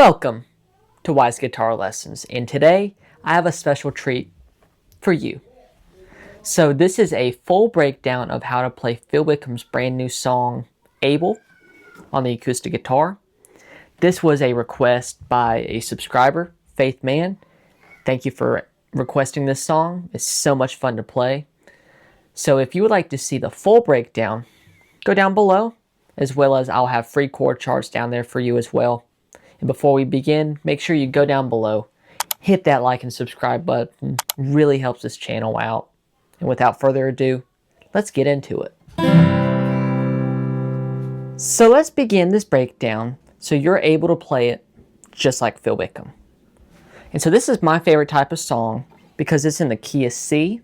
Welcome to Wyatt's Guitar Lessons, and today I have a special treat for you. So this is a full breakdown of how to play Phil Wickham's brand new song, Able, on the acoustic guitar. This was a request by a subscriber, Faith Man. Thank you for requesting this song. It's so much fun to play. So if you would like to see the full breakdown, go down below, as well as I'll have free chord charts down there for you as well. And before we begin, make sure you go down below, hit that like and subscribe button. It really helps this channel out. And without further ado, let's get into it. So let's begin this breakdown so you're able to play it just like Phil Wickham. And so this is my favorite type of song because it's in the key of C.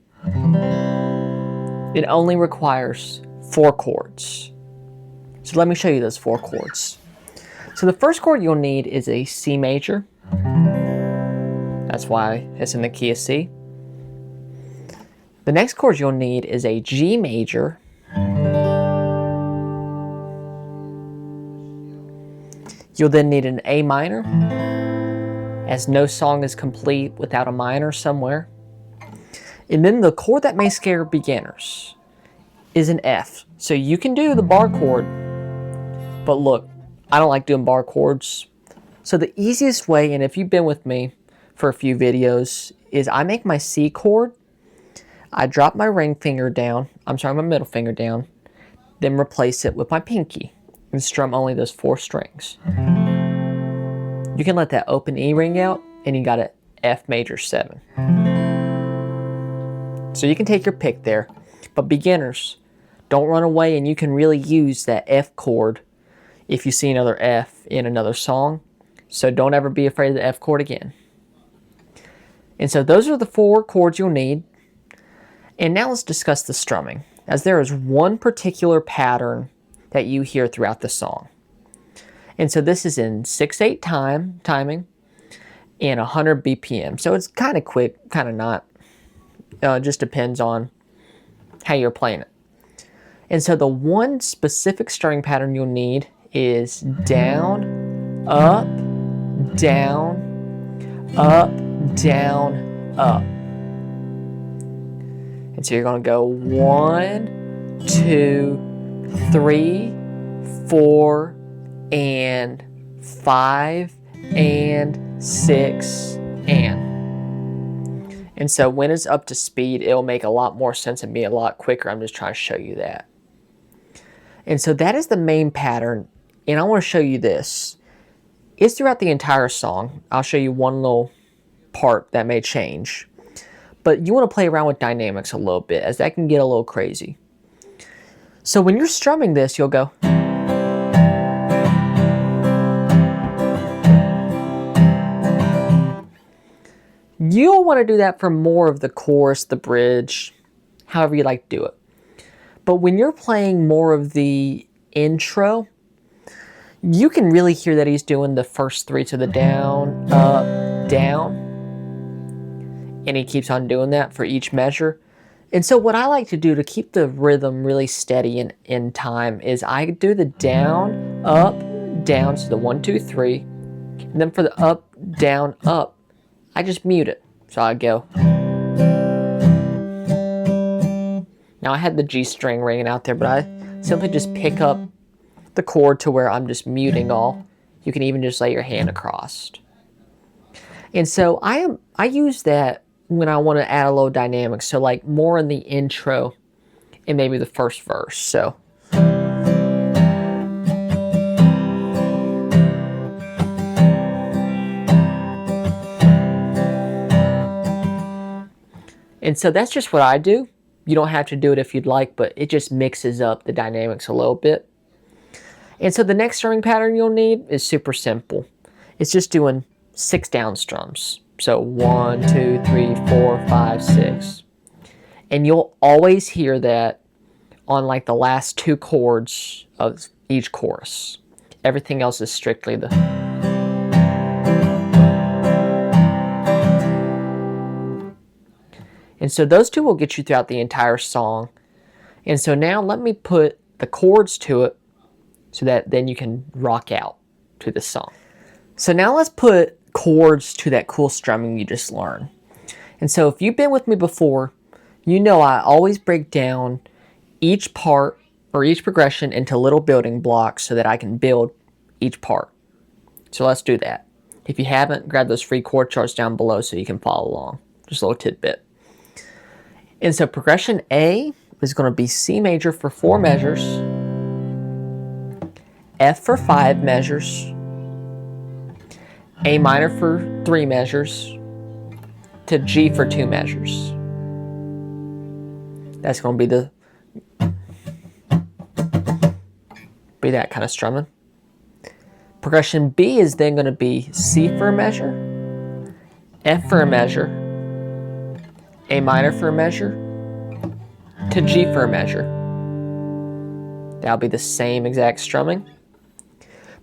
It only requires 4 chords. So let me show you those 4 chords. So the first chord you'll need is a C major. That's why it's in the key of C. The next chord you'll need is a G major. You'll then need an A minor, as no song is complete without a minor somewhere. And then the chord that may scare beginners is an F. So you can do the bar chord, but look, I don't like doing bar chords. So the easiest way, and if you've been with me for a few videos, is I make my C chord, I drop my ring finger down, my middle finger down, then replace it with my pinky and strum only those 4 strings. You can let that open E ring out and you got an F major 7. So you can take your pick there, but beginners, don't run away, and you can really use that F chord if you see another F in another song. So don't ever be afraid of the F chord again. And so those are the 4 chords you'll need. And now let's discuss the strumming, as there is one particular pattern that you hear throughout the song. And so this is in 6/8 timing and 100 BPM. So it's kind of quick, kind of not. It just depends on how you're playing it. And so the one specific strumming pattern you'll need is down, up, down, up, down, up. And so you're going to go 1, 2, 3, 4, and 5, and 6, and so when it's up to speed, it'll make a lot more sense and be a lot quicker. I'm just trying to show you that. And so that is the main pattern. And I want to show you this. It's throughout the entire song. I'll show you one little part that may change. But you want to play around with dynamics a little bit, as that can get a little crazy. So when you're strumming this, you'll go. You'll want to do that for more of the chorus, the bridge, however you like to do it. But when you're playing more of the intro, you can really hear that he's doing the first 3 to the down, up, down. And he keeps on doing that for each measure. And so what I like to do to keep the rhythm really steady in time is I do the down, up, down, so the 1, 2, 3. And then for the up, down, up, I just mute it. So I go. Now I had the G string ringing out there, but I simply just pick up the chord to where I'm just muting all. You can even just lay your hand across. And so I use that when I want to add a little dynamic. So like more in the intro and maybe the first verse. So. And so that's just what I do. You don't have to do it if you'd like, but it just mixes up the dynamics a little bit. And so the next strumming pattern you'll need is super simple. It's just doing 6 down strums. So 1, 2, 3, 4, 5, 6. And you'll always hear that on like the last 2 chords of each chorus. Everything else is strictly the... And so those 2 will get you throughout the entire song. And so now let me put the chords to it so that then you can rock out to the song. So now let's put chords to that cool strumming you just learned. And so if you've been with me before, you know I always break down each part or each progression into little building blocks so that I can build each part. So let's do that. If you haven't, grab those free chord charts down below so you can follow along. Just a little tidbit. And so progression A is going to be C major for 4 measures, F for 5 measures, A minor for 3 measures, to G for 2 measures. That's going to be that kind of strumming. Progression B is then going to be C for a measure, F for a measure, A minor for a measure, to G for a measure. That'll be the same exact strumming.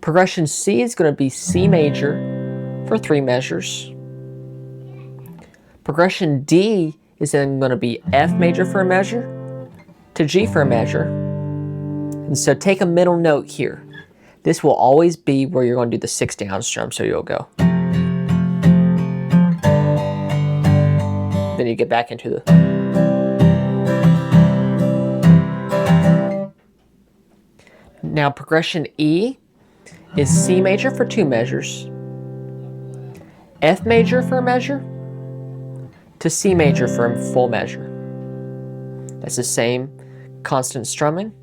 Progression C is going to be C major for 3 measures. Progression D is then going to be F major for a measure to G for a measure. And so take a middle note here. This will always be where you're going to do the 6 down strum, so you'll go. Then you get back into the... Now progression E is C major for 2 measures, F major for a measure, to C major for a full measure. That's the same constant strumming.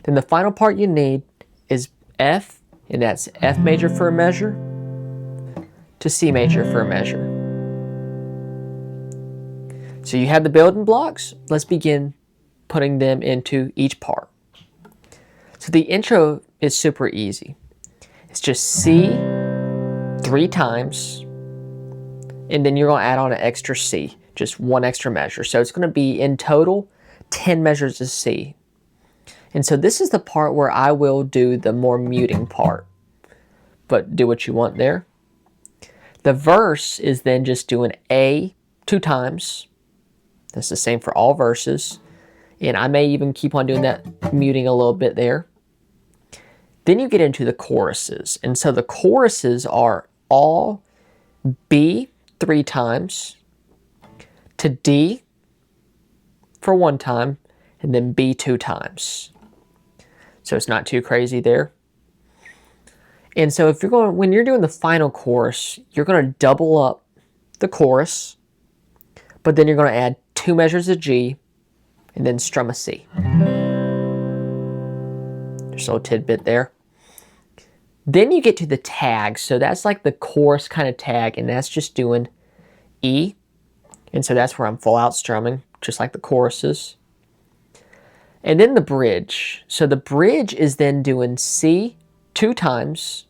Then the final part you need is F, and that's F major for a measure, to C major for a measure. So you have the building blocks. Let's begin putting them into each part. So the intro is super easy. It's just C 3 times, and then you're going to add on an extra C, just 1 extra measure. So it's going to be in total 10 measures of C. And so this is the part where I will do the more muting part, but do what you want there. The verse is then just doing A 2 times. That's the same for all verses. And I may even keep on doing that muting a little bit there. Then you get into the choruses. And so the choruses are all B 3 times, to D for 1 time, and then B 2 times. So it's not too crazy there. And so if you're going, when you're doing the final chorus, you're going to double up the chorus, but then you're going to add 2 measures of G, and then strum a C. Just a little tidbit there. Then you get to the tag. So that's like the chorus kind of tag, and that's just doing E. And so that's where I'm full out strumming, just like the choruses. And then the bridge. So the bridge is then doing C 2 times,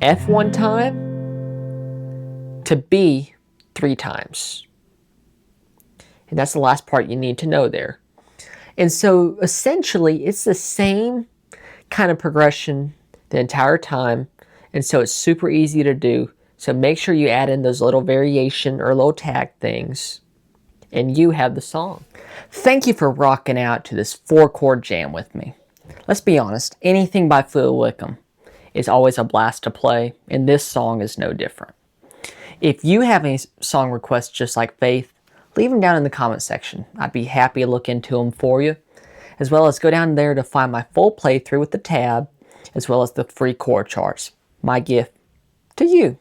F 1 time, to B 3 times. And that's the last part you need to know there. And so essentially it's the same kind of progression the entire time. And so it's super easy to do. So make sure you add in those little variation or little tag things, and you have the song. Thank you for rocking out to this 4-chord jam with me. Let's be honest, anything by Wickham is always a blast to play, and this song is no different. If you have any song requests just like Faith, leave them down in the comment section. I'd be happy to look into them for you, as well as go down there to find my full playthrough with the tab, as well as the free chord charts. My gift to you.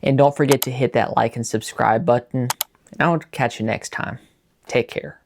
And don't forget to hit that like and subscribe button, and I'll catch you next time. Take care.